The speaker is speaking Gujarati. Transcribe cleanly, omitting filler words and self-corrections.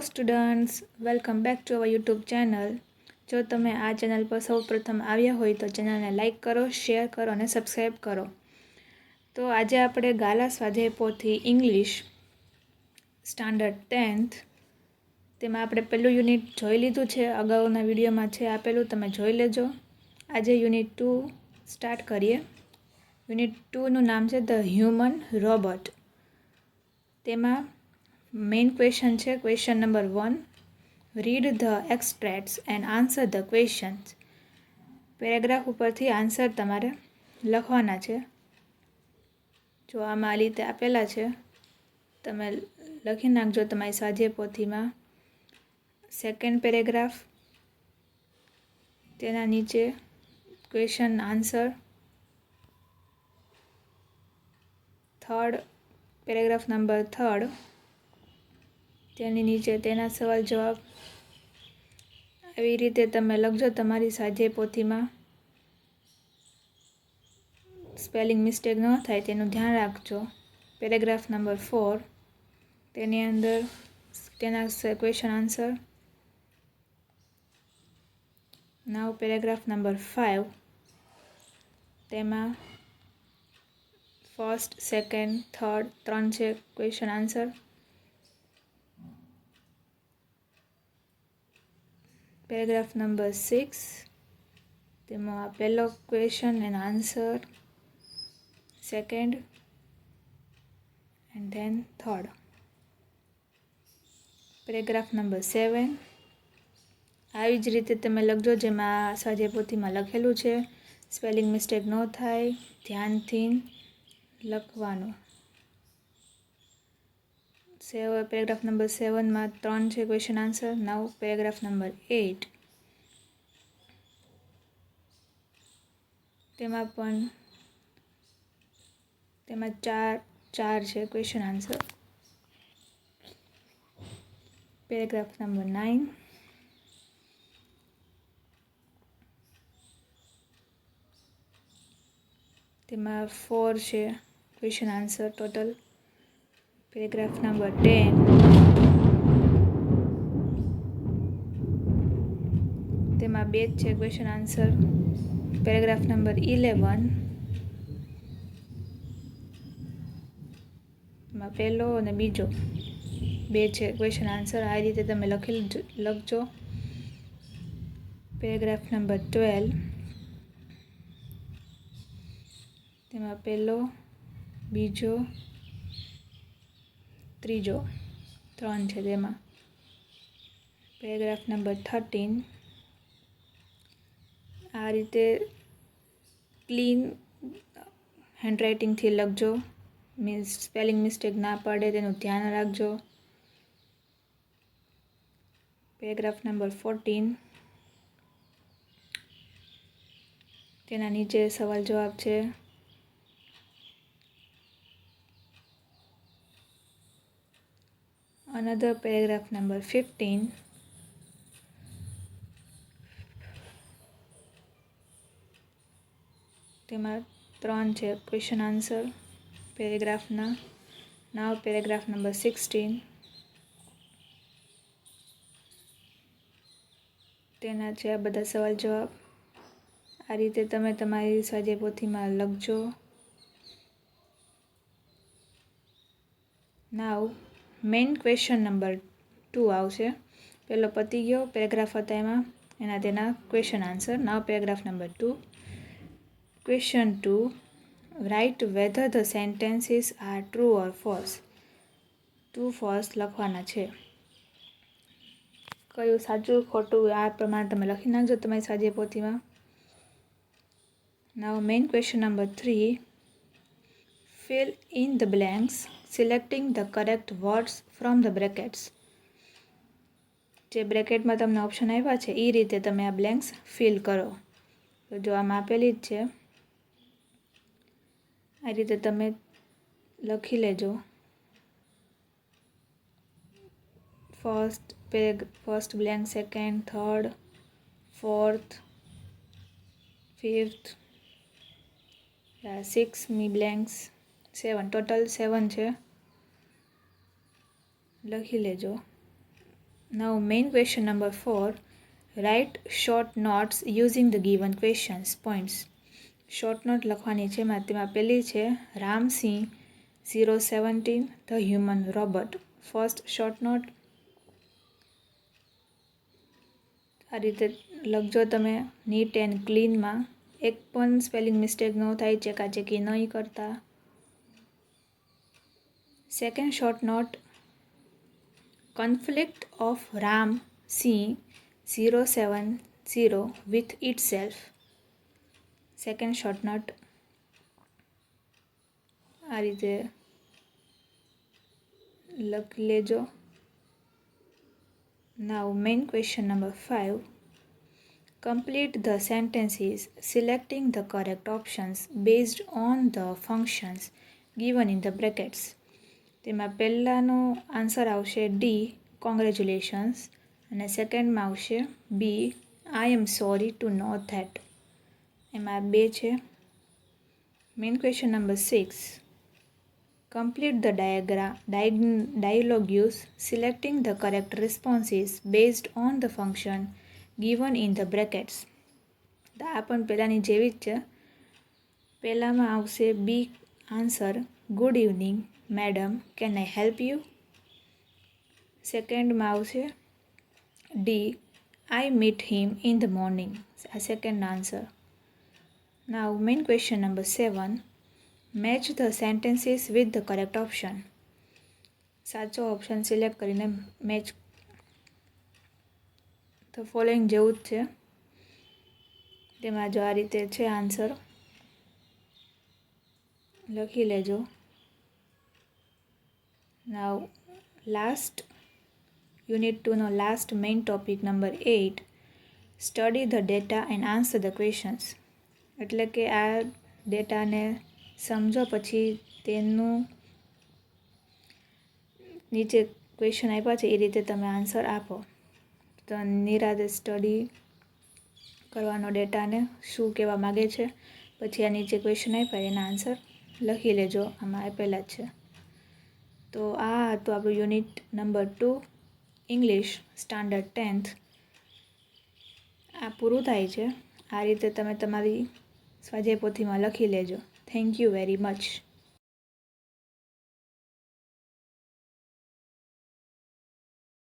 Students, welcome back to our YouTube channel. જો તમે આ ચેનલ પર સૌ પ્રથમ આવ્યા હોય તો ચેનલને લાઇક કરો, શેર કરો અને સબસ્ક્રાઈબ કરો. તો આજે આપણે ગાલા સ્વાધ્યાય પોથી ઇંગ્લિશ સ્ટાન્ડર્ડ 10th તેમાં આપણે પહેલું યુનિટ જોઈ લીધું છે. અગાઉના વિડીયોમાં છે આપેલું, તમે જોઈ લેજો. આજે યુનિટ 2 સ્ટાર્ટ કરીએ. યુનિટ 2નું નામ છે ધ હ્યુમન રોબોટ. તેમાં મેઇન ક્વેશ્ચન છે question number 1. Read the extracts and answer the questions. Paragraph ઉપરથી આન્સર તમારે લખવાના છે. જો આમાં આ રીતે આપેલા છે, તમે લખી નાખજો તમારી સ્વાધ્યાય પોથીમાં. સેકન્ડ પેરેગ્રાફ, તેના નીચે question answer. Third paragraph number 3, તેની નીચે તેના સવાલ જવાબ. આવી રીતે તમે લખજો તમારી સ્વાધ્યાય પોથીમાં. સ્પેલિંગ મિસ્ટેક ન થાય તેનું ધ્યાન રાખજો. પેરેગ્રાફ નંબર 4, તેની અંદર તેના question answer. Now paragraph number 5, તેમાં ફર્સ્ટ, સેકન્ડ, થર્ડ 3 છે ક્વેશ્ચન આન્સર. પેરેગ્રાફ નંબર 6, તેમાં પહેલો question and answer, second and then third. Paragraph number 7, આવી જ રીતે તમે લખજો જેમાં સ્વાધ્યાય પોથીમાં લખેલું છે. સ્પેલિંગ મિસ્ટેક ન થાય, ધ્યાનથી લખવાનું. પેરેગ્રાફ નંબર 7માં 3 છે question answer. Now paragraph number 8, તેમાં ચાર છે ક્વેશ્ચન આન્સર. પેરેગ્રાફ નંબર 9, તેમાં 4 છે question answer total. Paragraph number 10, તેમાં 2 છે ક્વેશ્ચન આન્સર. પેરેગ્રાફ નંબર 11, તેમાં પહેલો અને બીજો 2 છે ક્વેશ્ચન આન્સર. આ રીતે તમે લખજો. પેરેગ્રાફ નંબર 12, તેમાં પહેલો, બીજો, ત્રીજો 3 છે તેમાં. પેરેગ્રાફ નંબર 13, આ રીતે ક્લીન હેન્ડરાઇટિંગથી લખજો. સ્પેલિંગ મિસ્ટેક ના પડે તેનું ધ્યાન રાખજો. પેરેગ્રાફ નંબર 14, તેના નીચે સવાલ જવાબ છે. Another paragraph number 15, તેમાં 3 છે ક્વેશ્ચન આન્સર પેરેગ્રાફના. નાવ પેરેગ્રાફ નંબર 16, તેના છે આ બધા સવાલ જવાબ. આ રીતે તમે તમારી સ્વાધ્યાય પોથીમાં લખજો. નાવ મેઇન ક્વેશ્ચન નંબર 2 આવશે. પહેલો પતી ગયો પેરેગ્રાફ હતા એમાં, તેના question answer. Now paragraph number 2, question 2. Write whether the sentences are true or false. True false લખવાના છે. કયું સાચું ખોટું આ પ્રમાણે તમે લખી નાખજો તમારી સ્વાધ્યાય પોથીમાં. Now main question number 3, fill in the blanks selecting the correct words from the brackets. જે બ્રેકેટમાં તમને ઓપ્શન આપ્યા છે એ રીતે તમે આ બ્લેન્ક્સ ફિલ કરો. તો જો આમાં આપેલી જ છે, આ રીતે તમે લખી લેજો. First blank, second, third, fourth, fifth, 6 blanks, 7 total 7 છે. લખી લેજો. Now main question number 4. Write short notes using the given questions. Points. Short note લખવાની છે. તેમાં પહેલી છે Ramsingh 017 the human robot. First short note આ રીતે લખજો તમે નીટ એન્ડ ક્લીનમાં. એક પણ સ્પેલિંગ મિસ્ટેક ન થાય, ચેકાચેકી નહીં કરતા. Second short note conflict of Ram Singh 070 with itself. Second short note આ રીતે લખી લેજો. Now main question number 5. Complete the sentences selecting the correct options based on the functions given in the brackets. તેમાં પહેલાંનો આન્સર આવશે ડી કોંગ્રેચ્યુલેશન્સ અને સેકન્ડમાં આવશે B I am sorry to know that. એમાં બે છે. Main question number 6. Complete the dialogue selecting the correct responses based on the function given in the brackets. આ પણ પહેલાંની જેવી જ છે. પહેલાંમાં આવશે B answer good evening madam, can I help you. સેકન્ડમાં આવશે D I meet him in the morning. આ second answer. Now main question number 7. Match the sentences with the correct option. સાચો ઓપ્શન સિલેક્ટ કરીને મેચ ધ ફોલોઈંગ જેવું જ છે. તેમાં જો આ રીતે છે આન્સર લખી લેજો. Now last unit 2 નો last main topic number 8. Study the data and answer the questions. એટલે કે આ ડેટાને સમજો પછી તેનું નીચે ક્વેશ્ચન આપ્યા છે એ રીતે તમે આન્સર આપો. તો નિરાતે સ્ટડી કરવાનો ડેટાને શું કહેવા માગે છે, પછી આ નીચે ક્વેશ્ચન આપ્યા એના આન્સર લખી લેજો. આમાં આપેલા જ છે. તો આ હતું આપણું unit number 2 English standard 10th. આ પૂરું થાય છે. આ રીતે તમે તમારી સ્વાધ્યાય પોથીમાં લખી લેજો. Thank you very much.